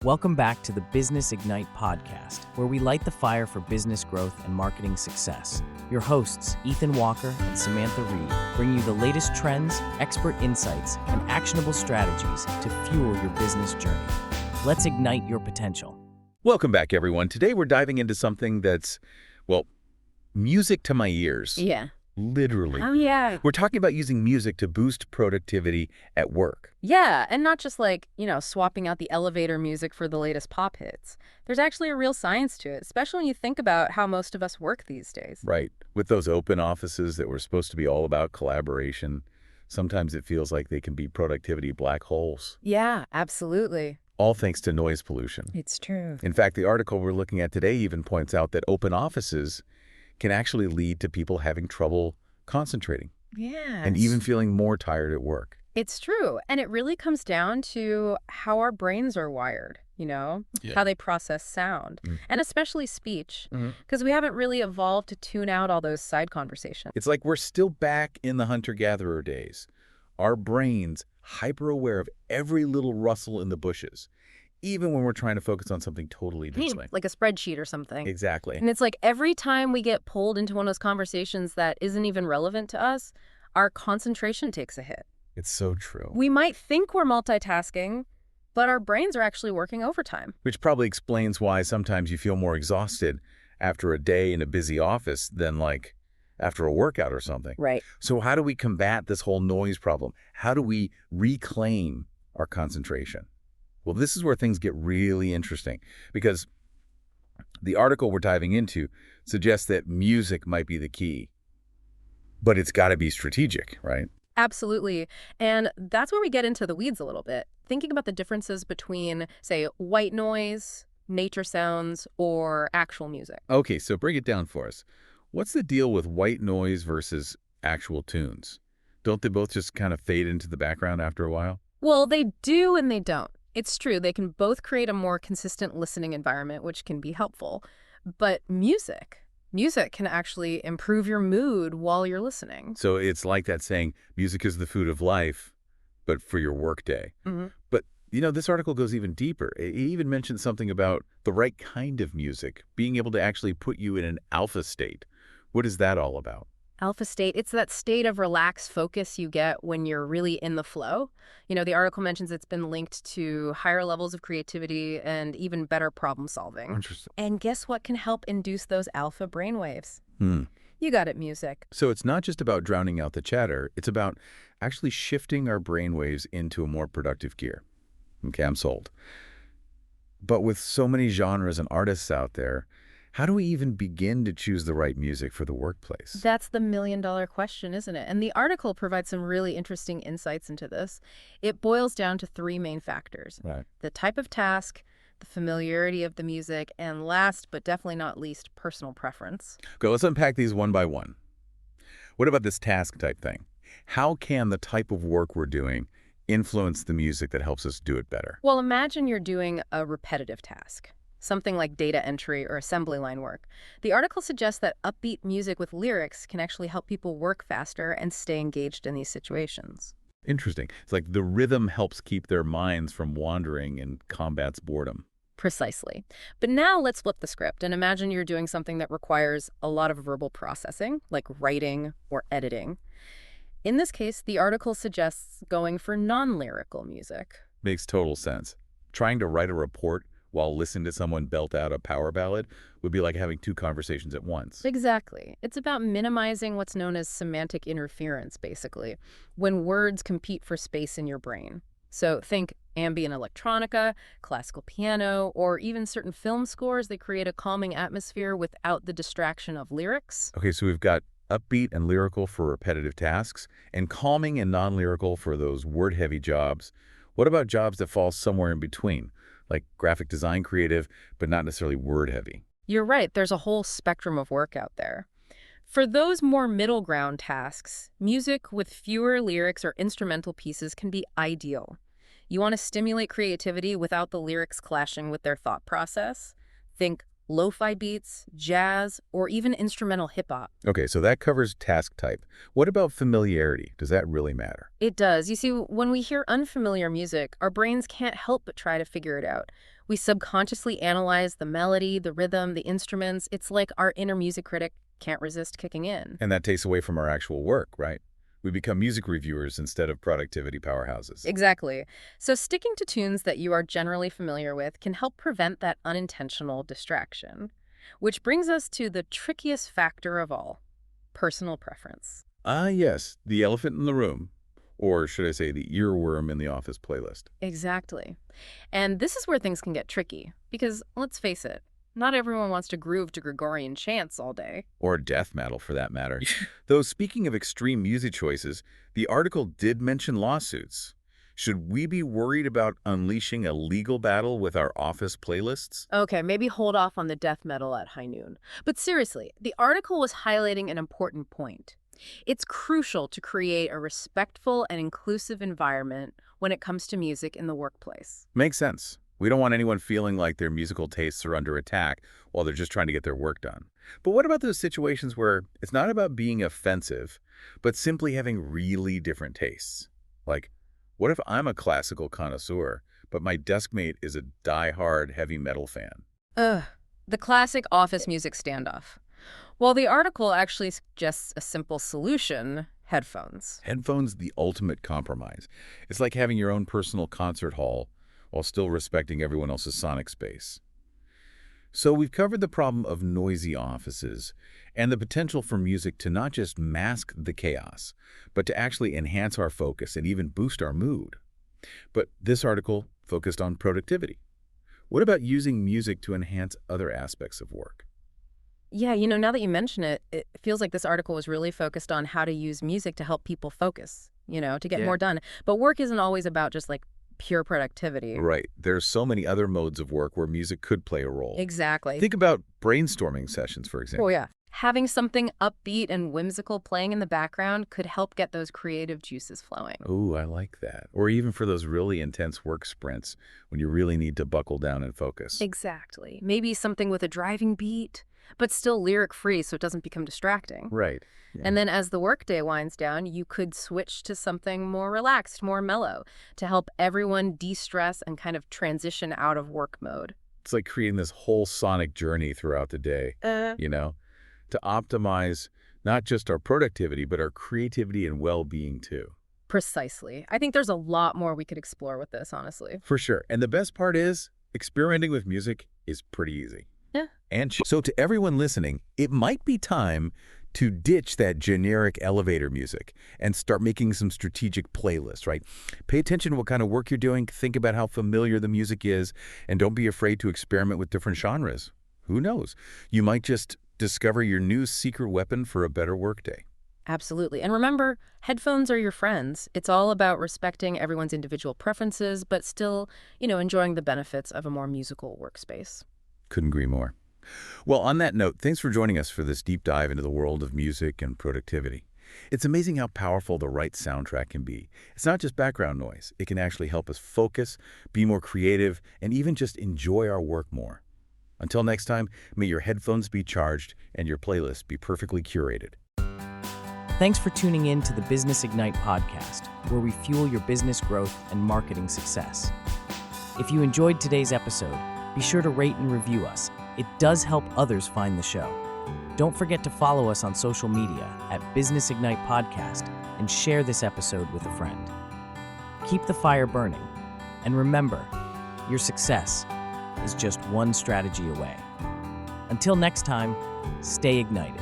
Welcome back to the Business Ignite podcast, where we light the fire for business growth and marketing success. Your hosts, Ethan Walker and Samantha Reed, bring you the latest trends, expert insights, and actionable strategies to fuel your business journey. Let's ignite your potential. Welcome back, everyone. Today we're diving into something that's, well, music to my ears. Yeah. Literally. Oh, yeah. We're talking about using music to boost productivity at work. Yeah, and not just like, swapping out the elevator music for the latest pop hits. There's actually a real science to it, especially when you think about how most of us work these days. Right. With those open offices that were supposed to be all about collaboration, sometimes it feels like they can be productivity black holes. Yeah, absolutely. All thanks to noise pollution. It's true. In fact, the article we're looking at today even points out that open offices can actually lead to people having trouble concentrating. Yeah. And even feeling more tired at work. It's true. And it really comes down to how our brains are wired, how they process sound, and especially speech, because we haven't really evolved to tune out all those side conversations. It's like we're still back in the hunter-gatherer days. Our brains hyper-aware of every little rustle in the bushes, even when we're trying to focus on something totally different. Like a spreadsheet or something. Exactly. And it's like every time we get pulled into one of those conversations that isn't even relevant to us, our concentration takes a hit. It's so true. We might think we're multitasking, but our brains are actually working overtime. Which probably explains why sometimes you feel more exhausted after a day in a busy office than like after a workout or something. Right. So how do we combat this whole noise problem? How do we reclaim our concentration? Well, this is where things get really interesting, because the article we're diving into suggests that music might be the key, but it's got to be strategic, right? Absolutely. And that's where we get into the weeds a little bit, thinking about the differences between, say, white noise, nature sounds, or actual music. Okay, so break it down for us. What's the deal with white noise versus actual tunes? Don't they both just kind of fade into the background after a while? Well, they do and they don't. It's true, they can both create a more consistent listening environment, which can be helpful. But music can actually improve your mood while you're listening. So it's like that saying, music is the food of life, but for your workday. But, this article goes even deeper. It even mentions something about the right kind of music, being able to actually put you in an alpha state. What is that all about? Alpha state, it's that state of relaxed focus you get when you're really in the flow. The article mentions it's been linked to higher levels of creativity and even better problem solving. Interesting. And guess what can help induce those alpha brainwaves? You got it, music. So it's not just about drowning out the chatter. It's about actually shifting our brainwaves into a more productive gear. Okay, I'm sold. But with so many genres and artists out there, how do we even begin to choose the right music for the workplace? That's the million-dollar question, isn't it? And the article provides some really interesting insights into this. It boils down to three main factors. Right. The type of task, the familiarity of the music, and last but definitely not least, personal preference. Okay, let's unpack these one by one. What about this task type thing? How can the type of work we're doing influence the music that helps us do it better? Well, imagine you're doing a repetitive task, something like data entry or assembly line work. The article suggests that upbeat music with lyrics can actually help people work faster and stay engaged in these situations. Interesting. It's like the rhythm helps keep their minds from wandering and combats boredom. Precisely. But now let's flip the script and imagine you're doing something that requires a lot of verbal processing, like writing or editing. In this case, the article suggests going for non-lyrical music. Makes total sense. Trying to write a report while listening to someone belt out a power ballad would be like having two conversations at once. Exactly. It's about minimizing what's known as semantic interference, basically, when words compete for space in your brain. So think ambient electronica, classical piano, or even certain film scores that create a calming atmosphere without the distraction of lyrics. Okay, so we've got upbeat and lyrical for repetitive tasks, and calming and non-lyrical for those word-heavy jobs. What about jobs that fall somewhere in between, like graphic design creative, but not necessarily word-heavy? You're right, there's a whole spectrum of work out there. For those more middle ground tasks, music with fewer lyrics or instrumental pieces can be ideal. You want to stimulate creativity without the lyrics clashing with their thought process? Think lo-fi beats, jazz, or even instrumental hip-hop. Okay, so that covers task type. What about familiarity? Does that really matter? It does. You see, when we hear unfamiliar music, our brains can't help but try to figure it out. We subconsciously analyze the melody, the rhythm, the instruments. It's like our inner music critic can't resist kicking in. And that takes away from our actual work, right? We become music reviewers instead of productivity powerhouses. Exactly. So sticking to tunes that you are generally familiar with can help prevent that unintentional distraction. Which brings us to the trickiest factor of all, personal preference. Ah, yes, the elephant in the room. Or should I say the earworm in the office playlist. Exactly. And this is where things can get tricky, because let's face it, not everyone wants to groove to Gregorian chants all day. Or death metal, for that matter. Though speaking of extreme music choices, the article did mention lawsuits. Should we be worried about unleashing a legal battle with our office playlists? Okay, maybe hold off on the death metal at high noon. But seriously, the article was highlighting an important point. It's crucial to create a respectful and inclusive environment when it comes to music in the workplace. Makes sense. We don't want anyone feeling like their musical tastes are under attack while they're just trying to get their work done. But what about those situations where it's not about being offensive, but simply having really different tastes? Like, what if I'm a classical connoisseur, but my deskmate is a die-hard heavy metal fan? Ugh, the classic office music standoff. Well, the article actually suggests a simple solution: headphones. Headphones, the ultimate compromise. It's like having your own personal concert hall while still respecting everyone else's sonic space. So we've covered the problem of noisy offices and the potential for music to not just mask the chaos, but to actually enhance our focus and even boost our mood. But this article focused on productivity. What about using music to enhance other aspects of work? Yeah, now that you mention it, it feels like this article was really focused on how to use music to help people focus, to get Yeah. more done. But work isn't always about just like pure productivity. Right. There's so many other modes of work where music could play a role. Exactly. Think about brainstorming sessions, for example. Oh, yeah. Having something upbeat and whimsical playing in the background could help get those creative juices flowing. Ooh, I like that. Or even for those really intense work sprints when you really need to buckle down and focus. Exactly. Maybe something with a driving beat, but still lyric-free so it doesn't become distracting. Right. Yeah. And then as the workday winds down, you could switch to something more relaxed, more mellow, to help everyone de-stress and kind of transition out of work mode. It's like creating this whole sonic journey throughout the day, to optimize not just our productivity, but our creativity and well-being too. Precisely. I think there's a lot more we could explore with this, honestly. For sure. And the best part is, experimenting with music is pretty easy. Yeah. So to everyone listening, it might be time to ditch that generic elevator music and start making some strategic playlists, right? Pay attention to what kind of work you're doing, think about how familiar the music is, and don't be afraid to experiment with different genres. Who knows? You might just discover your new secret weapon for a better workday. Absolutely. And remember, headphones are your friends. It's all about respecting everyone's individual preferences, but still, enjoying the benefits of a more musical workspace. Couldn't agree more. Well, on that note, thanks for joining us for this deep dive into the world of music and productivity. It's amazing how powerful the right soundtrack can be. It's not just background noise. It can actually help us focus, be more creative, and even just enjoy our work more. Until next time, may your headphones be charged and your playlist be perfectly curated. Thanks for tuning in to the Business Ignite podcast, where we fuel your business growth and marketing success. If you enjoyed today's episode, be sure to rate and review us. It does help others find the show. Don't forget to follow us on social media at Business Ignite Podcast and share this episode with a friend. Keep the fire burning, and remember, your success is just one strategy away. Until next time, stay ignited.